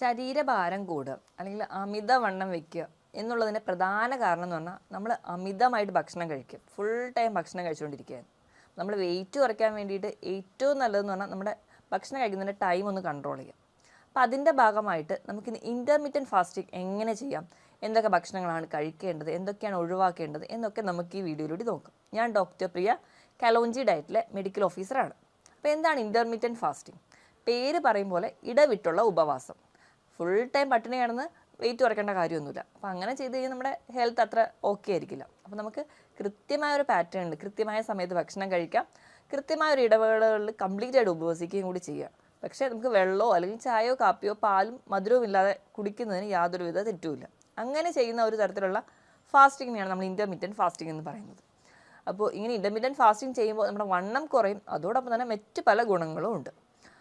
ശരീരഭാരം കൂടുക അല്ലെങ്കിൽ അമിതവണ്ണം വെക്കുക എന്നുള്ളതിൻ്റെ പ്രധാന കാരണം എന്ന് പറഞ്ഞാൽ നമ്മൾ അമിതമായിട്ട് ഭക്ഷണം കഴിക്കും. ഫുൾ ടൈം ഭക്ഷണം കഴിച്ചുകൊണ്ടിരിക്കുകയാണ്. നമ്മൾ വെയിറ്റ് കുറയ്ക്കാൻ വേണ്ടിയിട്ട് ഏറ്റവും നല്ലതെന്ന് പറഞ്ഞാൽ നമ്മുടെ ഭക്ഷണം കഴിക്കുന്നതിൻ്റെ ടൈം ഒന്ന് കൺട്രോൾ ചെയ്യുക. അപ്പോൾ അതിൻ്റെ ഭാഗമായിട്ട് നമുക്കിന്ന് ഇൻ്റർമീഡിയറ്റ് ഫാസ്റ്റിംഗ് എങ്ങനെ ചെയ്യാം, എന്തൊക്കെ ഭക്ഷണങ്ങളാണ് കഴിക്കേണ്ടത്, എന്തൊക്കെയാണ് ഒഴിവാക്കേണ്ടത് എന്നൊക്കെ നമുക്ക് ഈ വീഡിയോയിലൂടെ നോക്കാം. ഞാൻ ഡോക്ടർ പ്രിയ, കലോഞ്ചി ഡയറ്റിലെ മെഡിക്കൽ ഓഫീസറാണ്. അപ്പോൾ എന്താണ് ഇൻ്റർമീഡിയറ്റ് ഫാസ്റ്റിംഗ്? പേര് പറയും പോലെ ഇടവിട്ടുള്ള ഉപവാസം. ഫുൾ ടൈം പട്ടിണി കിടന്ന് വെയിറ്റ് കുറയ്ക്കേണ്ട കാര്യമൊന്നുമില്ല. അപ്പോൾ അങ്ങനെ ചെയ്ത് കഴിഞ്ഞാൽ നമ്മുടെ ഹെൽത്ത് അത്ര ഓക്കെ ആയിരിക്കില്ല. അപ്പോൾ നമുക്ക് കൃത്യമായൊരു പാറ്റേൺ ഉണ്ട്. കൃത്യമായ സമയത്ത് ഭക്ഷണം കഴിക്കാം, കൃത്യമായൊരു ഇടവേളകളിൽ കംപ്ലീറ്റ് ആയിട്ട് ഉപവസിക്കുകയും കൂടി ചെയ്യുക. പക്ഷേ നമുക്ക് വെള്ളമോ അല്ലെങ്കിൽ ചായയോ കാപ്പിയോ പാലും മധുരവും ഇല്ലാതെ കുടിക്കുന്നതിന് യാതൊരുവിധ തെറ്റുമില്ല. അങ്ങനെ ചെയ്യുന്ന ഒരു തരത്തിലുള്ള ഫാസ്റ്റിങ്ങിനെയാണ് നമ്മൾ ഇൻ്റർമീഡിയറ്റ് ഫാസ്റ്റിംഗ് എന്ന് പറയുന്നത്. അപ്പോൾ ഇങ്ങനെ ഇൻ്റർമീഡിയറ്റ് ഫാസ്റ്റിംഗ് ചെയ്യുമ്പോൾ നമ്മുടെ വണ്ണം കുറയും, അതോടൊപ്പം തന്നെ മറ്റ് പല ഗുണങ്ങളും ഉണ്ട്.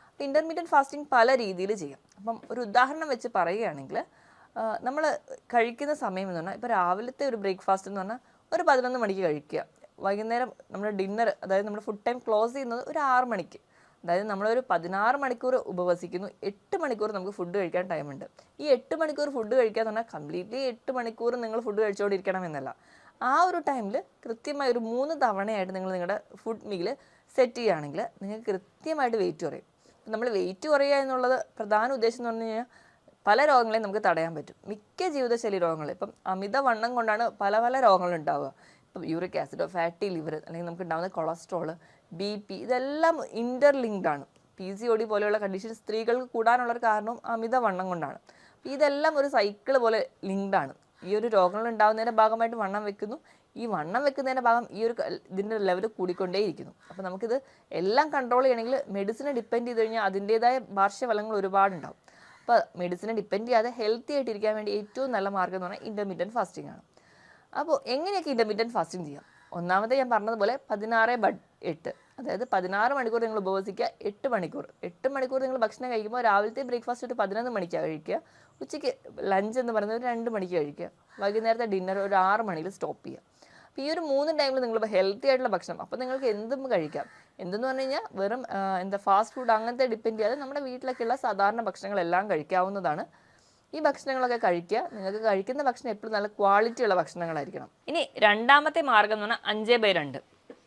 അപ്പോൾ ഇൻ്റർമീഡിയറ്റ് ഫാസ്റ്റിംഗ് പല രീതിയിൽ ചെയ്യാം. അപ്പം ഒരു ഉദാഹരണം വെച്ച് പറയുകയാണെങ്കിൽ നമ്മൾ കഴിക്കുന്ന സമയം എന്ന് പറഞ്ഞാൽ ഇപ്പോൾ രാവിലത്തെ ഒരു ബ്രേക്ക്ഫാസ്റ്റ് എന്ന് പറഞ്ഞാൽ ഒരു 11 മണിക്ക് കഴിക്കുക. വൈകുന്നേരം നമ്മുടെ ഡിന്നർ, അതായത് നമ്മുടെ ഫുഡ് ടൈം ക്ലോസ് ചെയ്യുന്നത് ഒരു 6 മണിക്ക്. അതായത് നമ്മളൊരു 16 മണിക്കൂർ ഉപവസിക്കുന്നു, 8 മണിക്കൂർ നമുക്ക് ഫുഡ് കഴിക്കാൻ ടൈമുണ്ട്. ഈ 8 മണിക്കൂർ ഫുഡ് കഴിക്കുക എന്ന് പറഞ്ഞാൽ കംപ്ലീറ്റ്ലി 8 മണിക്കൂർ നിങ്ങൾ ഫുഡ് കഴിച്ചുകൊണ്ടിരിക്കണം എന്നല്ല. ആ ഒരു ടൈമിൽ കൃത്യമായി ഒരു 3 തവണയായിട്ട് നിങ്ങൾ നിങ്ങളുടെ ഫുഡ് മീൽ സെറ്റ് ചെയ്യുകയാണെങ്കിൽ നിങ്ങൾക്ക് കൃത്യമായിട്ട് വെയിറ്റ് കുറയും. നമ്മൾ വെയിറ്റ് കുറയുക എന്നുള്ളത് പ്രധാന ഉദ്ദേശം എന്ന് പറഞ്ഞു കഴിഞ്ഞാൽ പല രോഗങ്ങളെയും നമുക്ക് തടയാൻ പറ്റും. മിക്ക ജീവിതശൈലി രോഗങ്ങൾ, ഇപ്പം അമിതവണ്ണം കൊണ്ടാണ് പല പല രോഗങ്ങൾ ഉണ്ടാവുക. ഇപ്പം യൂറിക് ആസിഡോ, ഫാറ്റി ലിവർ, അല്ലെങ്കിൽ നമുക്ക് ഉണ്ടാകുന്ന കൊളസ്ട്രോള്, BP, ഇതെല്ലാം ഇൻ്റർലിങ്ക്ഡ് ആണ്. PCOD പോലെയുള്ള കണ്ടീഷൻ സ്ത്രീകൾക്ക് കൂടാനുള്ള ഒരു കാരണവും അമിതവണ്ണം കൊണ്ടാണ്. ഇതെല്ലാം ഒരു സൈക്കിൾ പോലെ ലിങ്ക്ഡ് ആണ്. ഈ ഒരു രോഗങ്ങൾ ഉണ്ടാകുന്നതിൻ്റെ ഭാഗമായിട്ട് വണ്ണം വെക്കുന്നു, ഈ വണ്ണം വെക്കുന്നതിൻ്റെ ഭാഗം ഈ ഒരു ഇതിൻ്റെ ലെവൽ കൂടിക്കൊണ്ടേയിരിക്കുന്നു. അപ്പോൾ നമുക്കിത് എല്ലാം കൺട്രോൾ ചെയ്യണമെങ്കിൽ മെഡിസിനെ ഡിപ്പെൻഡ് ചെയ്ത് കഴിഞ്ഞാൽ അതിൻ്റേതായ പാർശ്വഫലങ്ങൾ ഒരുപാടുണ്ടാവും. അപ്പോൾ മെഡിസിനെ ഡിപ്പെൻഡ് ചെയ്യാതെ ഹെൽത്തി ആയിട്ടിരിക്കാൻ വേണ്ടി ഏറ്റവും നല്ല മാർഗ്ഗം എന്ന് പറഞ്ഞാൽ ഇൻ്റർമീഡിയറ്റ് ഫാസ്റ്റിംഗ് ആണ്. അപ്പോൾ എങ്ങനെയൊക്കെ ഇൻ്റർമീഡിയറ്റ് ഫാസ്റ്റിംഗ് ചെയ്യാം? ഒന്നാമത്തെ ഞാൻ പറഞ്ഞതുപോലെ 16/8, അതായത് 16 മണിക്കൂർ നിങ്ങൾ ഉപവസിക്കുക, 8 മണിക്കൂർ നിങ്ങൾ ഭക്ഷണം കഴിക്കുമ്പോൾ രാവിലത്തെ ബ്രേക്ക്ഫാസ്റ്റ് ഒരു 11 മണിക്കാണ് കഴിക്കുക, ഉച്ചയ്ക്ക് ലഞ്ച് എന്ന് പറയുന്നത് ഒരു 2 മണിക്ക് കഴിക്കുക, വൈകുന്നേരത്തെ ഡിന്നർ ഒരു 6 മണിയിൽ സ്റ്റോപ്പ് ചെയ്യുക. അപ്പോൾ ഈ ഒരു 3 ടൈമിൽ നിങ്ങൾ ഹെൽത്തി ആയിട്ടുള്ള ഭക്ഷണം, അപ്പോൾ നിങ്ങൾക്ക് എന്തും കഴിക്കാം. എന്തെന്ന് പറഞ്ഞു കഴിഞ്ഞാൽ വെറും ഫാസ്റ്റ് ഫുഡ് അങ്ങനത്തെ ഡിപ്പെൻഡ് ചെയ്യാതെ നമ്മുടെ വീട്ടിലൊക്കെയുള്ള സാധാരണ ഭക്ഷണങ്ങളെല്ലാം കഴിക്കാവുന്നതാണ്. ഈ ഭക്ഷണങ്ങളൊക്കെ കഴിക്കുക. നിങ്ങൾക്ക് കഴിക്കുന്ന ഭക്ഷണം എപ്പോഴും നല്ല ക്വാളിറ്റി ഉള്ള ഭക്ഷണങ്ങളായിരിക്കണം. ഇനി രണ്ടാമത്തെ മാർഗ്ഗം എന്ന് പറഞ്ഞാൽ 5/2.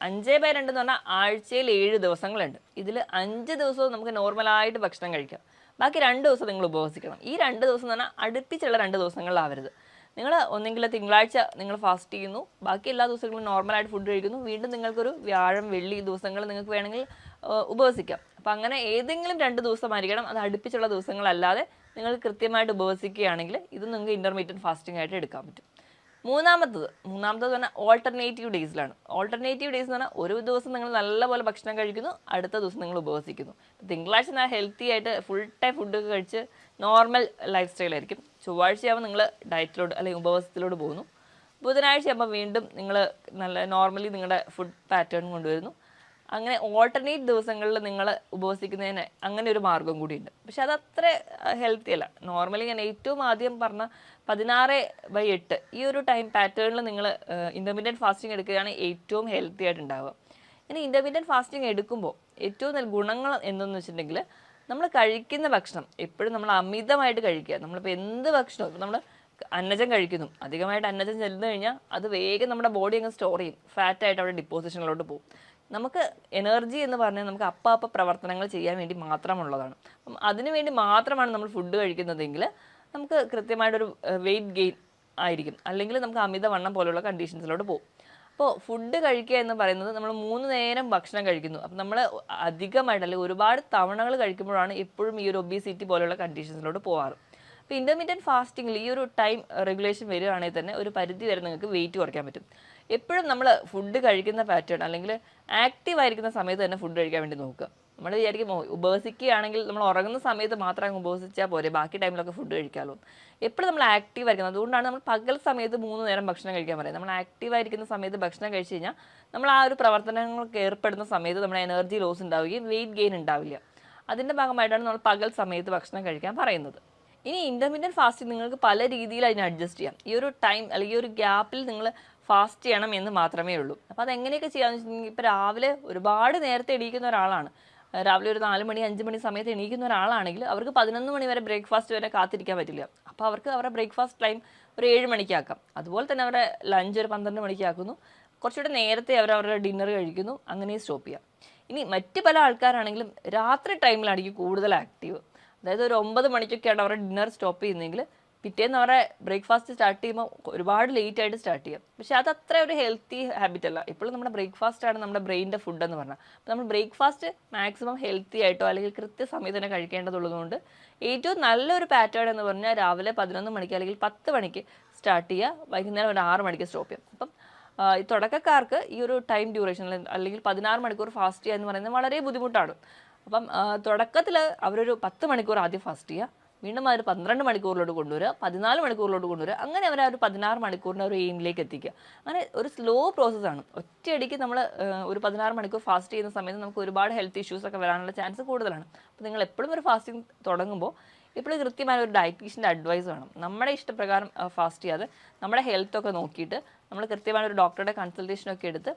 5/2 എന്ന് പറഞ്ഞാൽ ആഴ്ചയിൽ 7 ദിവസങ്ങളുണ്ട്. ഇതിൽ 5 ദിവസവും നമുക്ക് നോർമലായിട്ട് ഭക്ഷണം കഴിക്കാം, ബാക്കി 2 ദിവസം നിങ്ങൾ ഉപവസിക്കണം. ഈ 2 ദിവസം എന്ന് പറഞ്ഞാൽ അടുപ്പിച്ചുള്ള 2 ദിവസങ്ങളിലാവരുത്. നിങ്ങൾ ഒന്നെങ്കിൽ തിങ്കളാഴ്ച നിങ്ങൾ ഫാസ്റ്റ് ചെയ്യുന്നു, ബാക്കി എല്ലാ ദിവസങ്ങളും നോർമലായിട്ട് ഫുഡ് കഴിക്കുന്നു, വീണ്ടും നിങ്ങൾക്കൊരു വ്യാഴം വെള്ളി ദിവസങ്ങൾ നിങ്ങൾക്ക് വേണമെങ്കിൽ ഉപവസിക്കാം. അപ്പോൾ അങ്ങനെ ഏതെങ്കിലും 2 ദിവസമായിരിക്കണം, അത് അടുപ്പിച്ചുള്ള ദിവസങ്ങളല്ലാതെ നിങ്ങൾ കൃത്യമായിട്ട് ഉപവസിക്കുകയാണെങ്കിൽ ഇത് നിങ്ങൾക്ക് ഇൻ്റർമീഡിയറ്റ് ഫാസ്റ്റിംഗ് ആയിട്ട് എടുക്കാൻ പറ്റും. മൂന്നാമത്തത് പറഞ്ഞാൽ ഓൾട്ടർനേറ്റീവ് ഡേയ്സിലാണ്. ഓൾട്ടർനേറ്റീവ് ഡേയ്സ് എന്ന് പറഞ്ഞാൽ ഒരു ദിവസം നിങ്ങൾ നല്ലപോലെ ഭക്ഷണം കഴിക്കുന്നു, അടുത്ത ദിവസം നിങ്ങൾ ഉപവസിക്കുന്നു. തിങ്കളാഴ്ച ഞാൻ ഹെൽത്തി ആയിട്ട് ഫുൾ ടൈം ഫുഡൊക്കെ കഴിച്ച് നോർമൽ ലൈഫ് സ്റ്റൈലായിരിക്കും. ചൊവ്വാഴ്ചയാകുമ്പോൾ നിങ്ങൾ ഡയറ്റിലോട്ട് അല്ലെങ്കിൽ ഉപവാസത്തിലോട്ട് പോകുന്നു. ബുധനാഴ്ചയാകുമ്പോൾ വീണ്ടും നിങ്ങൾ നല്ല നോർമലി നിങ്ങളുടെ ഫുഡ് പാറ്റേൺ കൊണ്ടുവരുന്നു. അങ്ങനെ ഓൾട്ടർനേറ്റ് ദിവസങ്ങളിൽ നിങ്ങൾ ഉപവസിക്കുന്നതിന് അങ്ങനെ ഒരു മാർഗ്ഗം കൂടിയുണ്ട്. പക്ഷെ അതത്ര ഹെൽത്തി അല്ല. നോർമലി ഞാൻ ഏറ്റവും ആദ്യം പറഞ്ഞ 16/8 ഈ ഒരു ടൈം പാറ്റേണിൽ നിങ്ങൾ ഇൻ്റർമീഡിയറ്റ് ഫാസ്റ്റിംഗ് എടുക്കുകയാണെങ്കിൽ ഏറ്റവും ഹെൽത്തി ആയിട്ട് ഉണ്ടാവുക. ഇനി ഇൻ്റർമീഡിയറ്റ് ഫാസ്റ്റിംഗ് എടുക്കുമ്പോൾ ഏറ്റവും നല്ല ഗുണങ്ങൾ എന്തെന്ന് വെച്ചിട്ടുണ്ടെങ്കിൽ നമ്മൾ കഴിക്കുന്ന ഭക്ഷണം എപ്പോഴും നമ്മൾ അമിതമായിട്ട് കഴിക്കുക. നമ്മളിപ്പോൾ എന്ത് ഭക്ഷണവും, ഇപ്പോൾ നമ്മൾ അന്നജം കഴിക്കുന്നു, അധികമായിട്ട് അന്നജം ചെല്ലുന്നു കഴിഞ്ഞാൽ അത് വേഗം നമ്മുടെ ബോഡി അങ്ങ് സ്റ്റോർ ചെയ്യും, ഫാറ്റായിട്ട് അവിടെ ഡിപ്പോസിഷനിലോട്ട് പോകും. നമുക്ക് എനർജി എന്ന് പറഞ്ഞാൽ നമുക്ക് അപ്പം പ്രവർത്തനങ്ങൾ ചെയ്യാൻ വേണ്ടി മാത്രമുള്ളതാണ്. അപ്പം അതിനു വേണ്ടി മാത്രമാണ് നമ്മൾ ഫുഡ് കഴിക്കുന്നതെങ്കിൽ നമുക്ക് കൃത്യമായിട്ടൊരു വെയിറ്റ് ഗെയിൻ ആയിരിക്കും, അല്ലെങ്കിൽ നമുക്ക് അമിതവണ്ണം പോലുള്ള കണ്ടീഷൻസിലോട്ട് പോകും. അപ്പോൾ ഫുഡ് കഴിക്കുക എന്ന് പറയുന്നത് നമ്മൾ 3 നേരം ഭക്ഷണം കഴിക്കുന്നു. അപ്പം നമ്മൾ അധികമായിട്ട് അല്ലെങ്കിൽ ഒരുപാട് തവണകൾ കഴിക്കുമ്പോഴാണ് എപ്പോഴും ഈ ഒരു ഒബീസിറ്റി പോലുള്ള കണ്ടീഷൻസിലോട്ട് പോകാറ്. അപ്പോൾ ഇൻ്റർമീഡിയറ്റ് ഫാസ്റ്റിങ്ങിൽ ഈ ഒരു ടൈം റെഗുലേഷൻ വരികയാണെങ്കിൽ തന്നെ ഒരു പരിധി വരെ നിങ്ങൾക്ക് വെയിറ്റ് കുറയ്ക്കാൻ പറ്റും. എപ്പോഴും നമ്മൾ ഫുഡ് കഴിക്കുന്ന പാറ്റേൺ അല്ലെങ്കിൽ ആക്റ്റീവ് ആയിരിക്കുന്ന സമയത്ത് തന്നെ ഫുഡ് കഴിക്കാൻ വേണ്ടി നോക്കുക. നമ്മൾ വിചാരിക്കും ഉപവസിക്കുകയാണെങ്കിൽ നമ്മൾ ഉറങ്ങുന്ന സമയത്ത് മാത്രം ഉപവസിച്ചാൽ പോരെ, ബാക്കി ടൈമിലൊക്കെ ഫുഡ് കഴിക്കാമല്ലോ. എപ്പോഴും നമ്മൾ ആക്റ്റീവ് ആയിരിക്കുന്നത്. അതുകൊണ്ടാണ് നമ്മൾ പകൽ സമയത്ത് 3 നേരം ഭക്ഷണം കഴിക്കാൻ പറയുന്നത്. നമ്മൾ ആക്റ്റീവ് ആയിരിക്കുന്ന സമയത്ത് ഭക്ഷണം കഴിച്ച് കഴിഞ്ഞാൽ നമ്മൾ ആ ഒരു പ്രവർത്തനങ്ങൾക്ക് ഏർപ്പെടുന്ന സമയത്ത് നമ്മുടെ എനർജി ലോസ് ഉണ്ടാവുകയും വെയിറ്റ് ഗെയിൻ ഉണ്ടാവില്ല. അതിൻ്റെ ഭാഗമായിട്ടാണ് നമ്മൾ പകൽ സമയത്ത് ഭക്ഷണം കഴിക്കാൻ പറയുന്നത്. ഇനി ഇൻ്റർമീഡിയറ്റ് ഫാസ്റ്റിംഗ് നിങ്ങൾക്ക് പല രീതിയിൽ അതിനെ അഡ്ജസ്റ്റ് ചെയ്യാം. ഈ ഒരു ടൈം അല്ലെങ്കിൽ ഈ ഒരു ഗ്യാപ്പിൽ നിങ്ങൾ ഫാസ്റ്റ് ചെയ്യണം എന്ന് മാത്രമേ ഉള്ളൂ. അപ്പോൾ അതെങ്ങനെയൊക്കെ ചെയ്യാമെന്ന് വെച്ചിട്ടുണ്ടെങ്കിൽ ഇപ്പോൾ രാവിലെ ഒരുപാട് നേരത്തെ എണീക്കുന്ന ഒരാളാണ്, രാവിലെ ഒരു 4 മണി 5 മണി സമയത്ത് എണീക്കുന്ന ഒരാളാണെങ്കിൽ അവർക്ക് 11 മണി വരെ ബ്രേക്ക്ഫാസ്റ്റ് വരെ കാത്തിരിക്കാൻ പറ്റില്ല. അപ്പോൾ അവർക്ക് അവരുടെ ബ്രേക്ക്ഫാസ്റ്റ് ടൈം ഒരു 7 മണിക്കാക്കാം. അതുപോലെ തന്നെ അവരുടെ ലഞ്ച് ഒരു 12 മണിക്കാക്കുന്നു. കുറച്ചുകൂടെ നേരത്തെ അവരുടെ ഡിന്നർ കഴിക്കുന്നു. അങ്ങനെ സ്റ്റോപ്പ് ചെയ്യാം. ഇനി മറ്റ് പല ആൾക്കാരാണെങ്കിലും രാത്രി ടൈമിലായിരിക്കും കൂടുതൽ ആക്റ്റീവ്. അതായത് ഒരു 9 മണിക്കൊക്കെയാണ് അവരുടെ ഡിന്നർ സ്റ്റോപ്പ് ചെയ്യുന്നതെങ്കിൽ പിറ്റേന്ന് അവരുടെ ബ്രേക്ക്ഫാസ്റ്റ് സ്റ്റാർട്ട് ചെയ്യുമ്പോൾ ഒരുപാട് ലേറ്റ് ആയിട്ട് സ്റ്റാർട്ട് ചെയ്യാം. പക്ഷേ അത് അത്ര ഒരു ഹെൽത്തി ഹാബിറ്റ് അല്ല. ഇപ്പോഴും നമ്മുടെ ബ്രേക്ക്ഫാസ്റ്റ് ആണ് നമ്മുടെ ബ്രെയിനിൻ്റെ ഫുഡ് എന്ന് പറഞ്ഞാൽ. അപ്പോൾ നമ്മൾ ബ്രേക്ക്ഫാസ്റ്റ് മാക്സിമം ഹെൽത്തി ആയിട്ടോ അല്ലെങ്കിൽ കൃത്യസമയത്ത് തന്നെ കഴിക്കേണ്ടതുള്ളതുകൊണ്ട് ഏറ്റവും നല്ലൊരു പാറ്റേൺ എന്ന് പറഞ്ഞാൽ രാവിലെ 11 മണിക്ക് അല്ലെങ്കിൽ 10 മണിക്ക് സ്റ്റാർട്ട് ചെയ്യുക, വൈകുന്നേരം ഒരു 6 മണിക്ക് സ്റ്റോപ്പ് ചെയ്യാം. അപ്പം ഈ തുടക്കക്കാർക്ക് ഈ ഒരു ടൈം ഡ്യൂറേഷൻ അല്ലെങ്കിൽ 16 മണിക്കൂർ ഫാസ്റ്റ് ചെയ്യുക എന്ന് പറയുന്നത് വളരെ ബുദ്ധിമുട്ടാണ്. അപ്പം തുടക്കത്തിൽ അവരൊരു 10 മണിക്കൂർ ആദ്യം ഫാസ്റ്റ് ചെയ്യുക, വീണ്ടും അവർ 12 മണിക്കൂറിലോട്ട് കൊണ്ടുവരിക, 14 മണിക്കൂറിലോട്ട് കൊണ്ടുവരിക, അങ്ങനെ അവർ ആ ഒരു 16 മണിക്കൂറിൻ്റെ ഒരു എയിമിലേക്ക് എത്തിക്കുക. അങ്ങനെ ഒരു സ്ലോ പ്രോസസ്സാണ്. ഒറ്റയടിക്ക് നമ്മൾ ഒരു 16 മണിക്കൂർ ഫാസ്റ്റ് ചെയ്യുന്ന സമയത്ത് നമുക്ക് ഒരുപാട് ഹെൽത്ത് ഇഷ്യൂസ് ഒക്കെ വരാനുള്ള ചാൻസ് കൂടുതലാണ്. അപ്പോൾ നിങ്ങൾ എപ്പോഴും ഒരു ഫാസ്റ്റിംഗ് തുടങ്ങുമ്പോൾ ഇപ്പോഴും കൃത്യമായ ഒരു ഡയറ്റീഷ്യൻ്റെ അഡ്വൈസ് വേണം. നമ്മുടെ ഇഷ്ടപ്രകാരം ഫാസ്റ്റ് ചെയ്യാതെ നമ്മുടെ ഹെൽത്തൊക്കെ നോക്കിയിട്ട് നമ്മൾ കൃത്യമായ ഒരു ഡോക്ടറുടെ കൺസൾട്ടേഷനൊക്കെ എടുത്ത്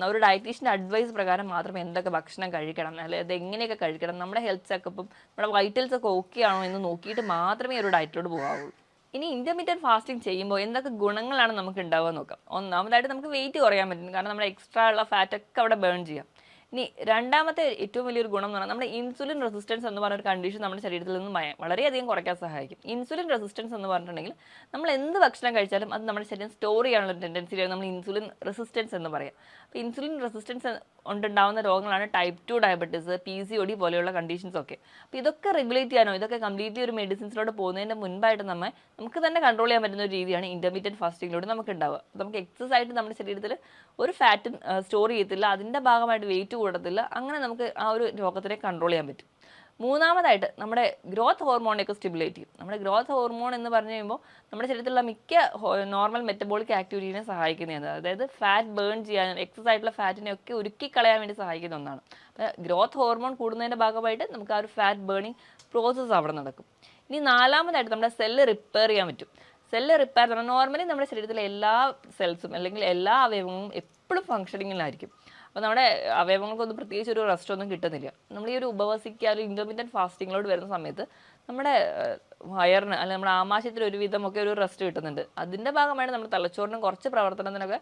ഒരു ഡയറ്റീഷ്യൻ്റെ അഡ്വൈസ് പ്രകാരം മാത്രമേ എന്തൊക്കെ ഭക്ഷണം കഴിക്കണം, അല്ലെങ്കിൽ അത് എങ്ങനെയൊക്കെ കഴിക്കണം, നമ്മുടെ ഹെൽത്ത് ചെക്കപ്പും നമ്മുടെ വൈറ്റൽസ് ഒക്കെ ഓക്കെ ആണോ എന്ന് നോക്കിയിട്ട് മാത്രമേ ഒരു ഡയറ്റിലോട്ട് പോകാവുള്ളൂ. ഇനി ഇൻ്റർമീഡിയറ്റ് ഫാസ്റ്റിംഗ് ചെയ്യുമ്പോൾ എന്തൊക്കെ ഗുണങ്ങളാണ് നമുക്ക് ഉണ്ടാവുക നോക്കാം. ഒന്നാമതായിട്ട് നമുക്ക് വെയിറ്റ് കുറയാൻ പറ്റും, കാരണം നമ്മുടെ എക്സ്ട്രാ ഉള്ള ഫാറ്റൊക്കെ അവിടെ ബേൺ ചെയ്യാം. ഇനി രണ്ടാമത്തെ ഏറ്റവും വലിയൊരു ഗുണം എന്ന് പറഞ്ഞാൽ നമ്മുടെ ഇൻസുലിൻ റെസിസ്റ്റൻസ് എന്ന് പറഞ്ഞ ഒരു കണ്ടീഷൻ നമ്മുടെ ശരീരത്തിൽ നിന്ന് വളരെയധികം കുറയ്ക്കാൻ സഹായിക്കും. ഇൻസുലിൻ റെസിസ്റ്റൻസ് എന്ന് പറഞ്ഞിട്ടുണ്ടെങ്കിൽ നമ്മൾ എന്ത് ഭക്ഷണം കഴിച്ചാലും അത് നമ്മുടെ ശരീരം സ്റ്റോർ ചെയ്യാനുള്ള ഒരു ടെൻഡൻസിയാണ് നമ്മൾ ഇൻസുലിൻ റെസിസ്റ്റൻസ് എന്ന് പറയാം. അപ്പോൾ ഇൻസുലിൻ റെസിസ്റ്റൻസ് കൊണ്ടുണ്ടാകുന്ന രോഗങ്ങളാണ് ടൈപ്പ് 2 ഡയബറ്റീസ്, PCOD പോലെയുള്ള കണ്ടീഷൻസ് ഒക്കെ. അപ്പോൾ ഇതൊക്കെ റെഗുലേറ്റ് ചെയ്യാനോ ഇതൊക്കെ കംപ്ലീറ്റ്ലി ഒരു മെഡിസിൻസിലോട്ട് പോകുന്നതിൻ്റെ മുൻപായിട്ട് നമുക്ക് തന്നെ കൺട്രോൾ ചെയ്യാൻ പറ്റുന്ന ഒരു രീതിയാണ് ഇൻ്റർമീഡിയറ്റ് ഫാസ്റ്റിങ്ങിലൂടെ നമുക്ക് ഉണ്ടാവുക. നമുക്ക് എക്സസ് ആയിട്ട് നമ്മുടെ ശരീരത്തിൽ ഒരു ഫാറ്റും സ്റ്റോർ ചെയ്യത്തില്ല, അതിൻ്റെ ഭാഗമായിട്ട് വെയിറ്റ് കൂടത്തില്ല. അങ്ങനെ നമുക്ക് ആ ഒരു രോഗത്തിനെ കൺട്രോൾ ചെയ്യാൻ പറ്റും. മൂന്നാമതായിട്ട് നമ്മുടെ ഗ്രോത്ത് ഹോർമോണിനെയൊക്കെ സ്റ്റിമുലേറ്റ് ചെയ്യും. നമ്മുടെ ഗ്രോത്ത് ഹോർമോൺ എന്ന് പറഞ്ഞു കഴിയുമ്പോൾ നമ്മുടെ ശരീരത്തിലുള്ള മിക്ക നോർമൽ മെറ്റബോളിക് ആക്ടിവിറ്റീനെ സഹായിക്കുന്നതാണ്. അതായത് ഫാറ്റ് ബേൺ ചെയ്യാനും എക്സസ് ആയിട്ടുള്ള ഫാറ്റിനെയൊക്കെ ഉരുക്കി കളയാൻ വേണ്ടി സഹായിക്കുന്ന ഒന്നാണ്. അപ്പോൾ ഗ്രോത്ത് ഹോർമോൺ കൂടുന്നതിൻ്റെ ഭാഗമായിട്ട് നമുക്ക് ആ ഒരു ഫാറ്റ് ബേണിംഗ് പ്രോസസ്സ് അവിടെ നടക്കും. ഇനി നാലാമതായിട്ട് നമ്മുടെ സെല്ല് റിപ്പയർ ചെയ്യാൻ പറ്റും. സെല്ല് റിപ്പയർ എന്ന് പറഞ്ഞാൽ നോർമലി നമ്മുടെ ശരീരത്തിലെ എല്ലാ സെൽസും അല്ലെങ്കിൽ എല്ലാ അവയവങ്ങളും എപ്പോഴും ഫങ്ഷനിങ്ങിലായിരിക്കും. അപ്പോൾ നമ്മുടെ അവയവങ്ങൾക്കൊന്നും പ്രത്യേകിച്ച് ഒരു റെസ്റ്റ് ഒന്നും കിട്ടുന്നില്ല. നമ്മൾ ഈ ഒരു ഉപവസിക്കുക ഒരു ഇൻ്റർമീഡിയറ്റ് ഫാസ്റ്റിങ്ങിലോട്ട് വരുന്ന സമയത്ത് നമ്മുടെ വയറിന് അല്ലെങ്കിൽ നമ്മുടെ ആമാശയത്തിൽ ഒരു വിധമൊക്കെ ഒരു റെസ്റ്റ് കിട്ടുന്നുണ്ട്. അതിൻ്റെ ഭാഗമായിട്ട് നമ്മുടെ തലച്ചോറിനും കുറച്ച് പ്രവർത്തനത്തിനൊക്കെ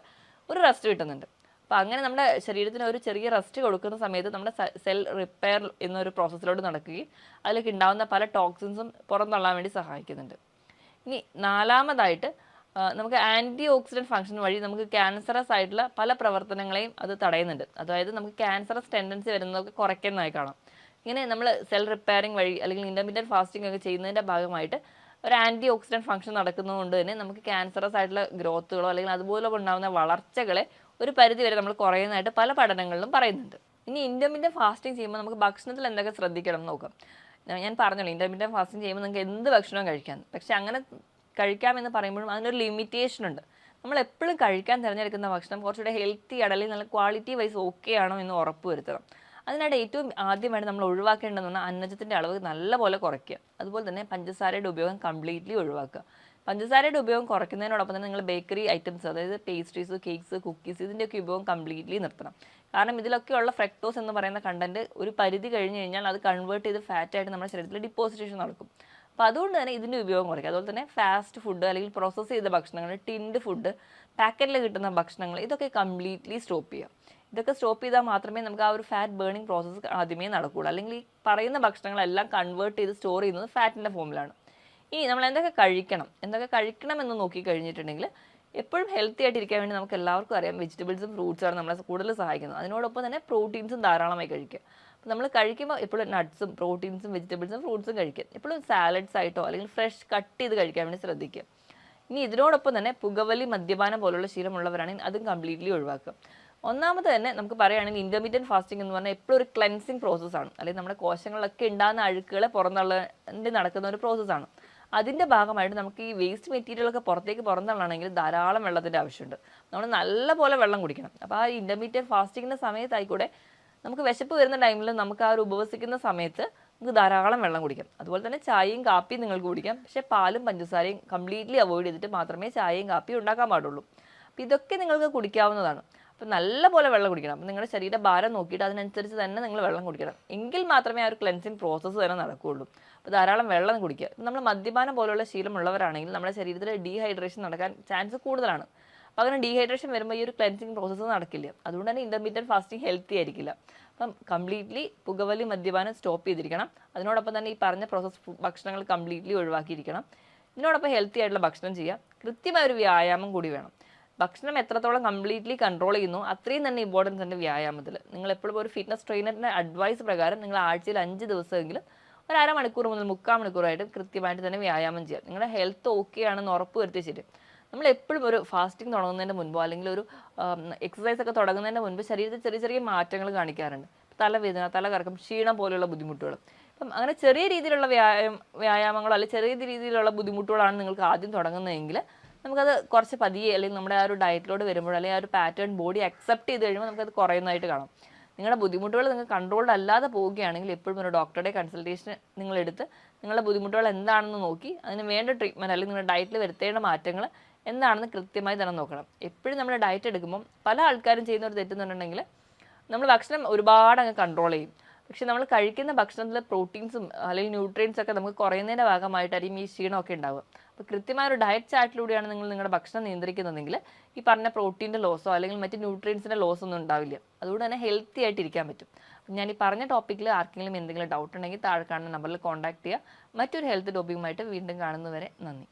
ഒരു റെസ്റ്റ് കിട്ടുന്നുണ്ട്. അപ്പോൾ അങ്ങനെ നമ്മുടെ ശരീരത്തിന് ഒരു ചെറിയ റെസ്റ്റ് കൊടുക്കുന്ന സമയത്ത് നമ്മുടെ സെൽ റിപ്പയർ എന്നൊരു പ്രോസസ്സിലോട്ട് നടക്കുകയും അതിലേക്ക് ഉണ്ടാകുന്ന പല ടോക്സിൻസും പുറന്തള്ളാൻ വേണ്ടി സഹായിക്കുന്നുണ്ട്. ഇനി നാലാമതായിട്ട് നമുക്ക് ആൻറ്റി ഓക്സിഡൻറ്റ് ഫംഗ്ഷൻ വഴി നമുക്ക് ക്യാൻസറസ് ആയിട്ടുള്ള പല പ്രവർത്തനങ്ങളെയും അത് തടയുന്നുണ്ട്. അതായത് നമുക്ക് ക്യാൻസറസ് ടെൻഡൻസി വരുന്നതൊക്കെ കുറയ്ക്കുന്നതായി കാണാം. ഇങ്ങനെ നമ്മൾ സെൽ റിപ്പയറിംഗ് വഴി അല്ലെങ്കിൽ ഇൻ്റർമീഡിയറ്റ് ഫാസ്റ്റിംഗ് ഒക്കെ ചെയ്യുന്നതിൻ്റെ ഭാഗമായിട്ട് ഒരു ആൻറ്റി ഓക്സിഡൻറ്റ് ഫംഗ്ഷൻ നടക്കുന്നതുകൊണ്ട് തന്നെ നമുക്ക് ക്യാൻസറസ് ആയിട്ടുള്ള ഗ്രോത്തുകളോ അല്ലെങ്കിൽ അതുപോലെ ഉണ്ടാകുന്ന വളർച്ചകളെ ഒരു പരിധി വരെ നമ്മൾ കുറയുന്നതായിട്ട് പല പഠനങ്ങളിലും പറയുന്നുണ്ട്. ഇനി ഇൻ്റർമീഡിയറ്റ് ഫാസ്റ്റിംഗ് ചെയ്യുമ്പോൾ നമുക്ക് ഭക്ഷണത്തിൽ എന്തൊക്കെ ശ്രദ്ധിക്കണം എന്ന് നോക്കാം. ഞാൻ പറഞ്ഞല്ലോ ഇൻ്റർമീഡിയറ്റ് ഫാസ്റ്റിംഗ് ചെയ്യുമ്പോൾ നിങ്ങൾക്ക് എന്ത് ഭക്ഷണവും കഴിക്കാം. പക്ഷെ അങ്ങനെ കഴിക്കാമെന്ന് പറയുമ്പോഴും അതിനൊരു ലിമിറ്റേഷൻ ഉണ്ട്. നമ്മൾ എപ്പോഴും കഴിക്കാൻ തിരഞ്ഞെടുക്കുന്ന ഭക്ഷണം കുറച്ചുകൂടെ ഹെൽത്തി ആണ് അല്ലെങ്കിൽ നല്ല ക്വാളിറ്റി വൈസ് ഓക്കെ ആണോ എന്ന് ഉറപ്പ് വരുത്തണം. അതിനായിട്ട് ഏറ്റവും ആദ്യമായിട്ട് നമ്മൾ ഒഴിവാക്കേണ്ടതെന്ന് പറഞ്ഞാൽ അന്നജത്തിൻ്റെ അളവ് നല്ലപോലെ കുറയ്ക്കുക. അതുപോലെ തന്നെ പഞ്ചസാരയുടെ ഉപയോഗം കംപ്ലീറ്റ്ലി ഒഴിവാക്കുക. പഞ്ചസാരയുടെ ഉപയോഗം കുറയ്ക്കുന്നതിനോടൊപ്പം തന്നെ നിങ്ങൾ ബേക്കറി ഐറ്റംസ് അതായത് പേസ്ട്രീസ്, കേക്ക്സ്, കുക്കീസ് ഇതിൻ്റെയൊക്കെ ഉപയോഗം കംപ്ലീറ്റ്ലി നിർത്തണം. കാരണം ഇതിലൊക്കെയുള്ള ഫ്രക്ടോസ് എന്ന് പറയുന്ന കണ്ടന്റ് ഒരു പരിധി കഴിഞ്ഞ് കഴിഞ്ഞാൽ അത് കൺവേർട്ട് ചെയ്ത് ഫാറ്റായിട്ട് നമ്മുടെ ശരീരത്തിൽ ഡിപ്പോസിറ്റേഷൻ നടക്കും. അപ്പോൾ അതുകൊണ്ട് തന്നെ ഇതിൻ്റെ ഉപയോഗം കുറയ്ക്കുക. അതുപോലെ തന്നെ ഫാസ്റ്റ് ഫുഡ് അല്ലെങ്കിൽ പ്രോസസ്സ് ചെയ്ത ഭക്ഷണങ്ങൾ, ടിൻഡ് ഫുഡ്, പാക്കറ്റിൽ കിട്ടുന്ന ഭക്ഷണങ്ങൾ ഇതൊക്കെ കംപ്ലീറ്റ്ലി സ്റ്റോപ്പ് ചെയ്യുക. ഇതൊക്കെ സ്റ്റോപ്പ് ചെയ്താൽ മാത്രമേ നമുക്ക് ആ ഒരു ഫാറ്റ് ബേണിംഗ് പ്രോസസ്സ് ആദ്യമേ നടക്കുകയുള്ളൂ. അല്ലെങ്കിൽ ഈ പറയുന്ന ഭക്ഷണങ്ങളെല്ലാം കൺവേർട്ട് ചെയ്ത് സ്റ്റോർ ചെയ്യുന്നത് ഫാറ്റിൻ്റെ ഫോമിലാണ്. ഇനി നമ്മൾ എന്തൊക്കെ കഴിക്കണം എന്ന് നോക്കി കഴിഞ്ഞിട്ടുണ്ടെങ്കിൽ എപ്പോഴും ഹെൽത്തി ആയിട്ടിരിക്കാൻ വേണ്ടി നമുക്ക് എല്ലാവർക്കും അറിയാം വെജിറ്റബിൾസും ഫ്രൂട്ട്സാണ് നമ്മളെ കൂടുതൽ സഹായിക്കുന്നത്. അതിനോടൊപ്പം തന്നെ പ്രോട്ടീൻസും ധാരാളമായി കഴിക്കുക. അപ്പോൾ നമ്മൾ കഴിക്കുമ്പോൾ എപ്പോഴും നട്ട്സും പ്രോട്ടീൻസും വെജിറ്റബിൾസും ഫ്രൂട്ട്സും കഴിക്കുക. എപ്പോഴും സാലഡ്സ് ആയിട്ടോ അല്ലെങ്കിൽ ഫ്രഷ് കട്ട് ചെയ്ത് കഴിക്കാൻ വേണ്ടി ശ്രദ്ധിക്കുക. ഇനി ഇതിനോടൊപ്പം തന്നെ പുകവലി, മദ്യപാനം പോലുള്ള ശീലമുള്ളവരാണെങ്കിൽ അതും കംപ്ലീറ്റ്ലി ഒഴിവാക്കുക. ഒന്നാമത് തന്നെ നമുക്ക് പറയുകയാണെങ്കിൽ ഇൻ്റർമീഡിയറ്റ് ഫാസ്റ്റിംഗ് എന്ന് പറഞ്ഞാൽ എപ്പോഴും ഒരു ക്ലെൻസിങ് പ്രോസസ്സാണ്. അല്ലെങ്കിൽ നമ്മുടെ കോശങ്ങളിലൊക്കെ ഉണ്ടാകുന്ന അഴുക്കുകളെ പുറന്തള്ളേണ്ടി നടക്കുന്ന ഒരു പ്രോസസ്സാണ്. അതിൻ്റെ ഭാഗമായിട്ട് നമുക്ക് ഈ വേസ്റ്റ് മെറ്റീരിയലൊക്കെ പുറന്തള്ളണമെങ്കിൽ ധാരാളം വെള്ളത്തിൻ്റെ ആവശ്യമുണ്ട്. നമ്മൾ നല്ലപോലെ വെള്ളം കുടിക്കണം. അപ്പോൾ ആ ഇൻ്റർമീഡിയറ്റ് ഫാസ്റ്റിങ്ങിൻ്റെ സമയത്തായിക്കൂടെ നമുക്ക് വിശപ്പ് വരുന്ന ടൈമിൽ നമുക്ക് ആ ഒരു ഉപവസിക്കുന്ന സമയത്ത് നമുക്ക് ധാരാളം വെള്ളം കുടിക്കാം. അതുപോലെ തന്നെ ചായയും കാപ്പിയും നിങ്ങൾക്ക് കുടിക്കാം. പക്ഷേ പാലും പഞ്ചസാരയും കംപ്ലീറ്റ്ലി അവോയ്ഡ് ചെയ്തിട്ട് മാത്രമേ ചായയും കാപ്പിയും ഉണ്ടാക്കാൻ പാടുള്ളൂ. അപ്പോൾ ഇതൊക്കെ നിങ്ങൾക്ക് കുടിക്കാവുന്നതാണ്. അപ്പോൾ നല്ലപോലെ വെള്ളം കുടിക്കണം. അപ്പോൾ നിങ്ങളുടെ ശരീരഭാരം നോക്കിയിട്ട് അതിനനുസരിച്ച് തന്നെ നിങ്ങൾ വെള്ളം കുടിക്കണം. എങ്കിൽ മാത്രമേ ആ ഒരു ക്ലെൻസിങ് പ്രോസസ്സ് തന്നെ നടക്കുകയുള്ളൂ. അപ്പോൾ ധാരാളം വെള്ളം കുടിക്കുക. നമ്മൾ മദ്യപാനം പോലുള്ള ശീലമുള്ളവരാണെങ്കിൽ നമ്മുടെ ശരീരത്തിൽ ഡീഹൈഡ്രേഷൻ നടക്കാൻ ചാൻസ് കൂടുതലാണ്. അപ്പോൾ അങ്ങനെ ഡീഹൈഡ്രേഷൻ വരുമ്പോൾ ഈ ഒരു ക്ലെൻസിങ് പ്രോസസ്സ് നടക്കില്ല. അതുകൊണ്ട് തന്നെ ഇൻ്റർമീഡിയറ്റ് ഫാസ്റ്റിംഗ് ഹെൽത്തി ആയിരിക്കില്ല. അപ്പം കംപ്ലീറ്റ്ലി പുകവലി മദ്യപാനം സ്റ്റോപ്പ് ചെയ്തിരിക്കണം. അതിനോടൊപ്പം തന്നെ ഈ പറഞ്ഞ പ്രോസസ്സ് ഭക്ഷണങ്ങൾ കംപ്ലീറ്റ്ലി ഒഴിവാക്കിയിരിക്കണം. ഇതിനോടൊപ്പം ഹെൽത്തി ആയിട്ടുള്ള ഭക്ഷണം ചെയ്യുക. കൃത്യമായ ഒരു വ്യായാമം കൂടി വേണം. ഭക്ഷണം എത്രത്തോളം കംപ്ലീറ്റ്ലി കൺട്രോൾ ചെയ്യുന്നു അത്രയും തന്നെ ഇമ്പോർട്ടൻസ് ഉണ്ട് വ്യായാമത്തിൽ. നിങ്ങൾ എപ്പോഴും ഒരു ഫിറ്റ്നസ് ട്രെയിനറിൻ്റെ അഡ്വൈസ് പ്രകാരം നിങ്ങൾ ആഴ്ചയിൽ 5 ദിവസമെങ്കിലും ഒരു അരമണിക്കൂർ മുതൽ 3/4 മണിക്കൂറായിട്ട് കൃത്യമായിട്ട് തന്നെ വ്യായാമം ചെയ്യുക. നിങ്ങളുടെ ഹെൽത്ത് ഓക്കെ ആണെന്ന് ഉറപ്പ് വരുത്തിയ ശരി. നമ്മൾ എപ്പോഴും ഒരു ഫാസ്റ്റിംഗ് തുടങ്ങുന്നതിൻ്റെ മുൻപോ അല്ലെങ്കിൽ ഒരു എക്സസൈസ് ഒക്കെ തുടങ്ങുന്നതിൻ്റെ മുൻപ് ശരീരത്തിൽ ചെറിയ ചെറിയ മാറ്റങ്ങൾ കാണിക്കാറുണ്ട്. തലവേദന, തലകറക്കം, ക്ഷീണം പോലെയുള്ള ബുദ്ധിമുട്ടുകൾ. അപ്പം അങ്ങനെ ചെറിയ രീതിയിലുള്ള വ്യായാമങ്ങളോ അല്ലെങ്കിൽ ചെറിയ രീതിയിലുള്ള ബുദ്ധിമുട്ടുകളാണ് നിങ്ങൾക്ക് ആദ്യം തുടങ്ങുന്നതെങ്കിൽ നമുക്കത് കുറച്ച് പതിയെ അല്ലെങ്കിൽ നമ്മുടെ ആ ഒരു ഡയറ്റിലോട് വരുമ്പോൾ അല്ലെങ്കിൽ ആ ഒരു പാറ്റേൺ ബോഡി അക്സെപ്റ്റ് ചെയ്ത് കഴിയുമ്പോൾ നമുക്കത് കുറയുന്നതായിട്ട് കാണാം. നിങ്ങളുടെ ബുദ്ധിമുട്ടുകൾ നിങ്ങൾക്ക് കൺട്രോൾഡ് അല്ലാതെ പോവുകയാണെങ്കിൽ എപ്പോഴും ഒരു ഡോക്ടറുടെ കൺസൾട്ടേഷൻ നിങ്ങളെടുത്ത് നിങ്ങളുടെ ബുദ്ധിമുട്ടുകൾ എന്താണെന്ന് നോക്കി അതിന് വേണ്ട ട്രീറ്റ്മെൻറ്റ് അല്ലെങ്കിൽ നിങ്ങളുടെ ഡയറ്റിൽ വരുത്തേണ്ട മാറ്റങ്ങൾ എന്താണെന്ന് കൃത്യമായി തന്നെ നോക്കണം. എപ്പോഴും നമ്മൾ ഡയറ്റ് എടുക്കുമ്പോൾ പല ആൾക്കാരും ചെയ്യുന്ന ഒരു തെറ്റെന്നുണ്ടെങ്കിൽ നമ്മൾ ഭക്ഷണം ഒരുപാട് അങ്ങ് കൺട്രോൾ ചെയ്യും. പക്ഷെ നമ്മൾ കഴിക്കുന്ന ഭക്ഷണത്തിൽ പ്രോട്ടീൻസും അല്ലെങ്കിൽ ന്യൂട്രിയൻസ് ഒക്കെ നമുക്ക് കുറയുന്നതിൻ്റെ ഭാഗമായിട്ടായിരിക്കും ഈ ക്ഷീണമൊക്കെ ഉണ്ടാവുക. അപ്പോൾ കൃത്യമായ ഒരു ഡയറ്റ് ചാർട്ടിലൂടെയാണ് നിങ്ങൾ നിങ്ങളുടെ ഭക്ഷണം നിയന്ത്രിക്കുന്നതെങ്കിൽ ഈ പറഞ്ഞ പ്രോട്ടീൻ്റെ ലോസോ അല്ലെങ്കിൽ മറ്റ് ന്യൂട്രിയൻസിൻ്റെ ലോസോ ഒന്നും ഉണ്ടാവില്ല. അതുകൊണ്ട് തന്നെ ഹെൽത്തി ആയിട്ട് ഇരിക്കാൻ പറ്റും. ഞാൻ ഈ പറഞ്ഞ ടോപ്പിക്കിൽ ആർക്കെങ്കിലും എന്തെങ്കിലും ഡൗട്ട് ഉണ്ടെങ്കിൽ താഴെ കാണുന്ന നമ്പറിൽ കോൺടാക്ട് ചെയ്യുക. മറ്റൊരു ഹെൽത്ത് ടോപ്പിക്കുമായിട്ട് വീണ്ടും കാണുന്നവരെ നന്ദി.